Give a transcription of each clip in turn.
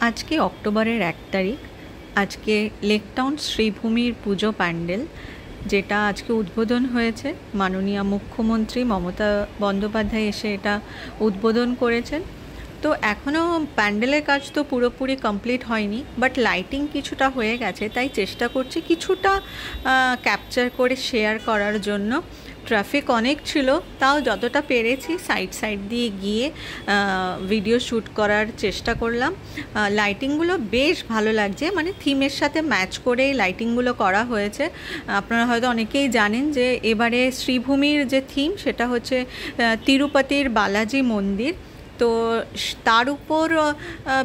আজকে অক্টোবরের 1 তারিখ। আজকে লেক টাউন শ্রীভূমির পুজো প্যান্ডেল, যেটা আজকে উদ্বোধন হয়েছে। মাননীয় মুখ্যমন্ত্রী মমতা বন্দ্যোপাধ্যায় এসে এটা উদ্বোধন করেছেন। তো এখনও প্যান্ডেলের কাজ তো পুরোপুরি কমপ্লিট হয়নি, বাট লাইটিং কিছুটা হয়ে গেছে, তাই চেষ্টা করছি কিছুটা ক্যাপচার করে শেয়ার করার জন্য। ট্রাফিক অনেক ছিল, তাও যতটা পেরেছি সাইড দিয়ে গিয়ে ভিডিও শ্যুট করার চেষ্টা করলাম। লাইটিংগুলো বেশ ভালো লাগছে, মানে থিমের সাথে ম্যাচ করে লাইটিংগুলো করা হয়েছে। আপনারা হয়তো অনেকেই জানেন যে এবারে শ্রীভূমির যে থিম সেটা হচ্ছে তিরুপতির বালাজি মন্দির। তো তার উপর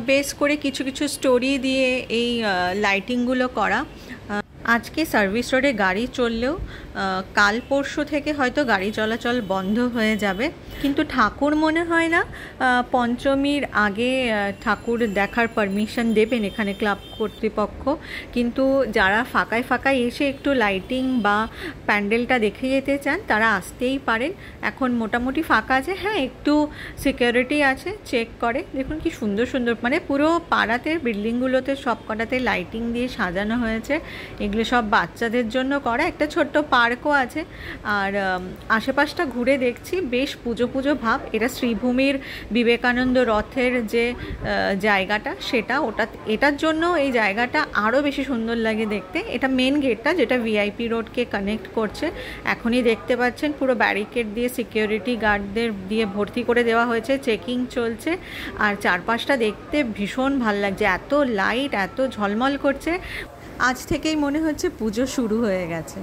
বেস করে কিছু কিছু স্টোরি দিয়ে এই লাইটিংগুলো করা। আজকে সার্ভিস রোডে গাড়ি চললেও কাল পরশু থেকে হয়তো গাড়ি চলাচল বন্ধ হয়ে যাবে। কিন্তু ঠাকুর মনে হয় না পঞ্চমীর আগে ঠাকুর দেখার পারমিশন দেবেন এখানে ক্লাব কর্তৃপক্ষ। কিন্তু যারা ফাঁকায় এসে একটু লাইটিং বা প্যান্ডেলটা দেখে যেতে চান তারা আসতেই পারেন। এখন মোটামুটি ফাঁকা আছে, হ্যাঁ একটু সিকিউরিটি আছে, চেক করে। দেখুন কি সুন্দর সুন্দর, মানে পুরো পাড়াতে বিল্ডিংগুলোতে সব কটাতে লাইটিং দিয়ে সাজানো হয়েছে। এগুলো সব বাচ্চাদের জন্য করা। একটা ছোট্ট পার্কও আছে। আর আশেপাশটা ঘুরে দেখছি বেশ পুজো ভাব। এটা শ্রীভূমির বিবেকানন্দ রথের যে জায়গাটা সেটা, এটার জন্য এই জায়গাটা আরও বেশি সুন্দর লাগে দেখতে। এটা মেন গেটটা যেটা ভিআইপি রোডকে কানেক্ট করছে। এখনই দেখতে পাচ্ছেন পুরো ব্যারিকেড দিয়ে সিকিউরিটি গার্ডদের দিয়ে ভর্তি করে দেওয়া হয়েছে, চেকিং চলছে। আর চারপাশটা দেখতে ভীষণ ভাল লাগছে, এত লাইট, এত ঝলমল করছে। আজ থেকেই মনে হচ্ছে পুজো শুরু হয়ে গেছে।